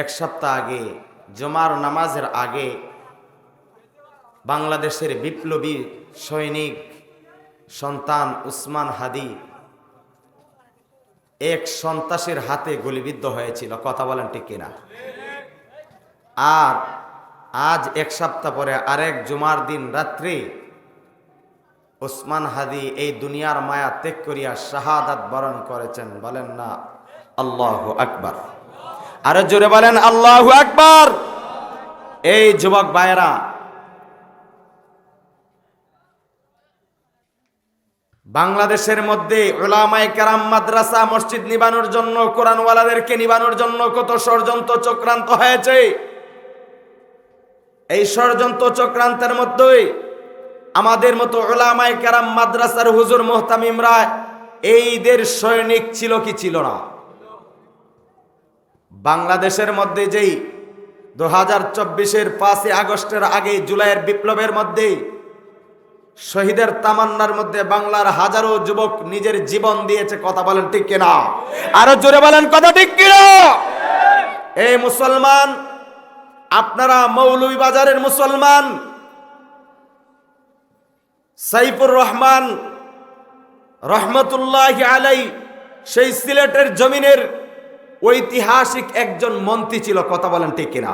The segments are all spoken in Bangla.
এক সপ্তাহ আগে জুমার নামাজের আগে বাংলাদেশের বিপ্লবী সৈনিক সন্তান উসমান হাদি এক সন্ত্রাসীর হাতে গুলিবিদ্ধ হয়েছিল। কথা বলেন ঠিক কিনা? আর আজ এক সপ্তাহ পরে আরেক জুমার দিন রাত্রে উসমান হাদি এই দুনিয়ার মায়া ত্যাগ করিয়া শাহাদাত বরণ করেছেন। বলেন না আল্লাহু আকবার? আরো জোরে বলেন আল্লাহু আকবার। এই যুবক ভাইয়েরা, বাংলাদেশের মধ্যে উলামায়ে কেরাম মাদ্রাসা মসজিদ নিবানোর জন্য, কোরআনওয়ালাদেরকে নিবানোর জন্য কত ষড়যন্ত্র চক্রান্ত হয়েছে। এই ষড়যন্ত্র চক্রান্তের মধ্যে আমাদের মতো উলামায়ে কেরাম মাদ্রাসার হুজুর মুহতামিমরা এইদের সৈনিক ছিল কি ছিল না? বাংলাদেশের মধ্যে যেই 2024-এর 5 আগস্টের আগে জুলাইয়ের বিপ্লবের মধ্যে শহীদের তামান্নার মধ্যে বাংলার হাজারো যুবক নিজের জীবন দিয়েছে। কথা বলেন ঠিক কিনা? আরো জোরে বলেন কথা ঠিক কিনা? এই মুসলমান, আপনারা মৌলভীবাজারের মুসলমান সাইফুর রহমান রহমতুল্লাহি আলাই সেই সিলেটের জমিনের ঐতিহাসিক একজন মন্ত্রী ছিল। কথা বলেন ঠিক কিনা?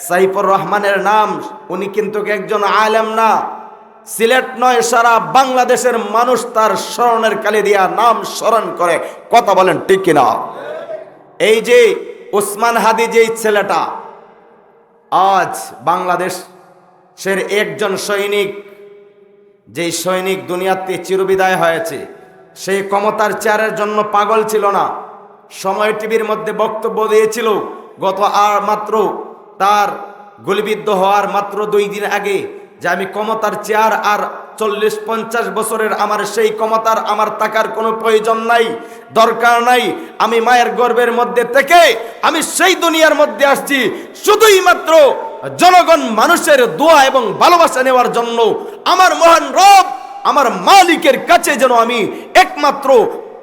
সাইফুর রহমানের নাম, উনি কিন্তু একজন আলেম না, সিলেট নয় সারা বাংলাদেশের মানুষ তার স্মরণের কালি দিয়া নাম স্মরণ করে। কথা বলেন ঠিক কিনা? এই যে উসমান হাদি যেই ছেলেটা আজ বাংলাদেশের একজন সৈনিক, যেই সৈনিক দুনিয়াতে চিরবিদায় হয়েছে, সেই ক্ষমতার চেয়ারের জন্য পাগল ছিল না। সময় টিভির মধ্যে বক্তব্য দিয়েছিল গত মাত্র তার গুলিবিদ্ধ হওয়ার মাত্র 2 দিন আগে, যে আমি ক্ষমতার চেয়ার আর 40-50 বছরের আমার সেই ক্ষমতার আমার টাকার কোনো প্রয়োজন নাই, দরকার নাই। আমি মায়ের গর্ভের মধ্যে থেকে আমি সেই দুনিয়ার মধ্যে আসছি শুধুই মাত্র জনগণ মানুষের দোয়া এবং ভালোবাসা নেওয়ার জন্য। আমার মহান রব, আমার মালিকের কাছে যেন আমি একমাত্র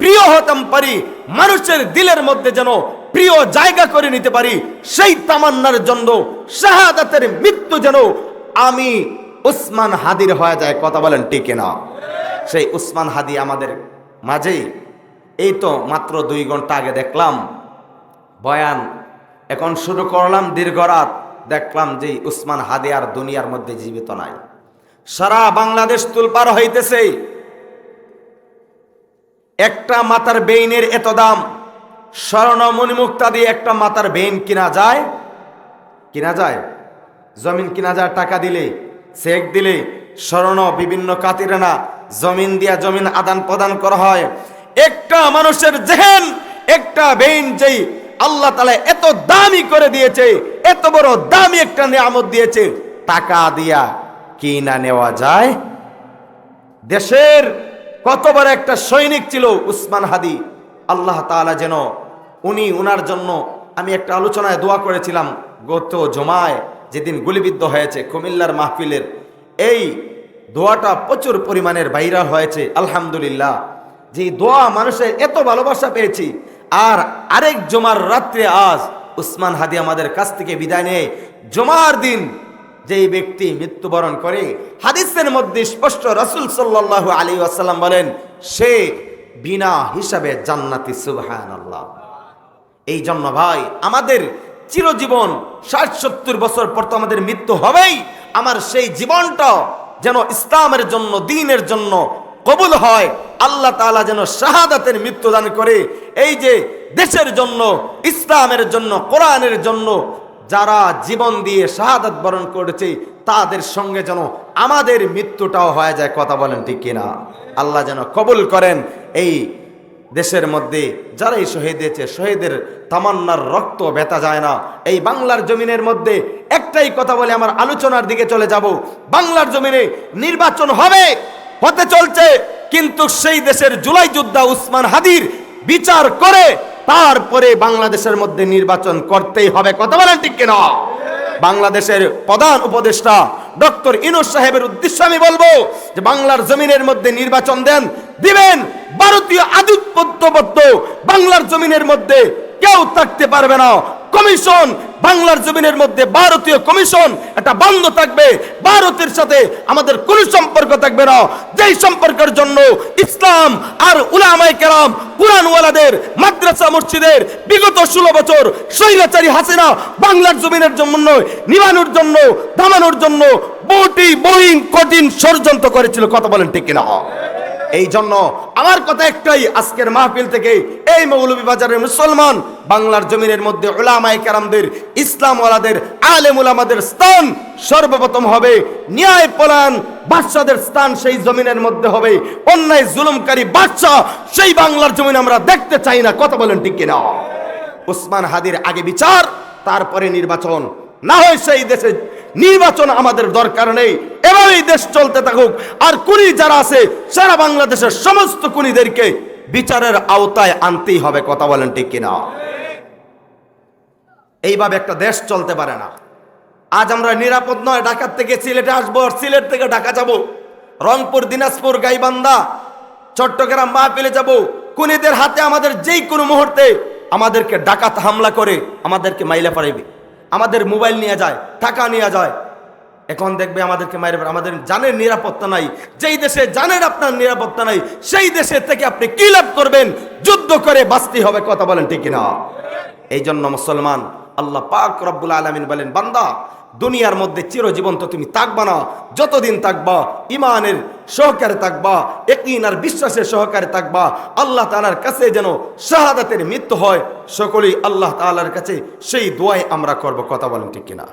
প্রিয় হতাম পারি, মানুষের দিলের মধ্যে যেন প্রিয় জায়গা করে নিতে পারি, সেই তামান্নার জন্য শাহাদাতের মৃত্যু যেন আমি উসমান হাদির হয়ে যায়। কথা বলেন ঠিক না? সেই উসমান হাদি আমাদের মাঝেই এই তো মাত্র 2 ঘন্টা আগে দেখলাম বয়ান, এখন শুরু করলাম দীর্ঘ রাত, দেখলাম যে উসমান হাদি আর দুনিয়ার মধ্যে জীবিত নাই। সারা বাংলাদেশ তুলপার হইতেছে। একটা মাথার বেইনের এত দাম, স্বর্ণ মণিমুক্তা দিয়ে একটা মাথার বেইন কিনা যায়? কিনা যায়? জমিন কিনা যায় টাকা দিলে, চেক দিলে, স্বর্ণ বিভিন্ন কাতিরানা জমিন দিয়া জমিন আদান প্রদান করা হয়। একটা মানুষের জেহেন, একটা বেইন যেই আল্লাহ তাআলা এত দামি করে দিয়েছে, এত বড় দামি একটা নিয়ামত দিয়েছে, টাকা দিয়া কিনা নেওয়া যায়? দেশের কত বড় একটা সৈনিক ছিল উসমান হাদি। আল্লাহ তাআলা যেন উনার জন্য, আমি একটা আলোচনায় দোয়া করেছিলাম গত জুমায় যেদিন গুলিবিদ্ধ হয়েছে কুমিল্লার মাহফিলের, এই দোয়াটা প্রচুর পরিমাণের ভাইরাল হয়েছে আলহামদুলিল্লাহ। যে দোয়া মানুষের এত ভালোবাসা পেয়েছি। আর আরেক জুমার রাত্রে আজ উসমান হাদি আমাদের কাছ থেকে বিদায় নেয়। জুমার দিন যেই ব্যক্তি মৃত্যুবরণ করে, হাদিসের মধ্যে স্পষ্ট রাসূল সাল্লাল্লাহু আলাইহি ওয়াসাল্লাম বলেন সে বিনা হিসাবে জান্নাতি। সুবহানাল্লাহ। এই জন্য ভাই, আমাদের চিরজীবন 60-70 বছর পর তো আমাদের মৃত্যু হবেই। আমার সেই জীবনটা যেন ইসলামের জন্য, দ্বীনের জন্য কবুল হয়। আল্লাহ তাআলা যেন শাহাদাতের মৃত্যু দান করে। এই যে দেশের জন্য, ইসলামের জন্য, কোরআনের জন্য যারা জীবন দিয়ে শাহাদাত বরণ করেছে, তাদের সঙ্গে যেন আমাদের মৃত্যুটাও হয়ে যায়। কথা বলেন ঠিক কিনা? আল্লাহ যেন কবুল করেন। এই দেশের মধ্যে যারাই শহীদ হয়েছে, শহীদের তামান্নার রক্ত ব্যথা যায় না। এই বাংলার জমিনের মধ্যে একটাই কথা বলে আমার আলোচনার দিকে চলে যাব। বাংলার জমিনে নির্বাচন হতে চলছে, কিন্তু সেই দেশের জুলাই যোদ্ধা উসমান হাদির বিচার করে তারপরে বাংলাদেশের মধ্যে নির্বাচন করতেই হবে। কথা বলেন ঠিক কিনা? বাংলাদেশের প্রধান উপদেষ্টা ডক্টর ইউনূস সাহেবের উদ্দেশ্যে আমি বলবো যে বাংলার জমিনের মধ্যে নির্বাচন দিবেন। ভারতীয় আধিপত্যবাদ বাংলার জমিনের মধ্যে কেউ থাকতে পারবে না। কমিশন বাংলার জমিনের মধ্যে ভারতীয় কমিশন এটা বন্ধ থাকবে। ভারতের সাথে আমাদের কোনো সম্পর্ক থাকবে না, যেই সম্পর্কের জন্য ইসলাম আর উলামায়ে কেরাম কুরআনওয়ালাদের মাদ্রাসা মসজিদের বিগত 16 বছর স্বৈরাচারী হাসিনা বাংলার জমিনের জন্য নিবানোর জন্য দামানোর জন্য বহিন কঠিন ষড়যন্ত্র করেছিল। কথা বলেন ঠিক কিনা? এই জন্য আমার কথা একটাই, আজকের মাহফিল থেকে এই মৌলভীবাজারের মুসলমান বাংলার জমিনের মধ্যে উলামায়ে কেরামদের, ইসলাম ওয়ালাদের, আলেম উলামাদের স্থান সর্বপ্রথম হবে। ন্যায় পরায়ণ বাদশাদের স্থান সেই জমিনের মধ্যে হবে। অন্যায় জুলুমকারী বাদশা সেই বাংলার জমিন আমরা দেখতে চাই না। কথা বলেন ঠিক কিনা? ওসমান হাদির আগে বিচার, তারপরে নির্বাচন। না হয় সেই দেশে নির্বাচন আমাদের দরকার নেই, এভাবেই দেশ চলতে থাকুক। আর কুনি যারা আছে সারা বাংলাদেশের সমস্ত কুনিদেরকে বিচারের আওতায় আনতেই হবে। কথা বলেন ঠিক কিনা? এইভাবে একটা দেশ চলতে পারে না। আজ আমরা নিরাপদ নয়, ঢাকা থেকে সিলেটে আসবো, আর সিলেট থেকে ঢাকা যাব, রংপুর, দিনাজপুর, গাইবান্ধা, চট্টগ্রাম মাহফিলে যাব। কুনিদের হাতে আমাদের যেই কোনো মুহূর্তে আমাদেরকে ডাকাত হামলা করে আমাদেরকে মাইলা পারাইবে, আমাদের মোবাইল নিয়ে যায়, টাকা নিয়ে যায়। এখন দেখবে আমাদেরকে মাইরে, আমাদের জানের নিরাপত্তা নাই। যেই দেশে জানের আপনার নিরাপত্তা নাই, সেই দেশে থেকে আপনি কি লাভ করবেন? যুদ্ধ করে বাঁচতে হবে। কথা বলেন ঠিক কিনা? এই জন্য মুসলমান, আল্লাহ পাক রব্বুল আলামিন বলেন, বান্দা দুনিয়ার মধ্যে চিরজীবন তো তুমি থাকবা না, যতদিন থাকবা ইমানের সহকারে থাকবা, ইয়াকিন আর বিশ্বাসের সহকারে থাকবা। আল্লাহ তাআলার কাছে যেন শাহাদাতের মৃত্যু হয়, সকলেই আল্লাহ তাআলার কাছে সেই দোয়াই আমরা করব। কথা বলেন ঠিক কিনা?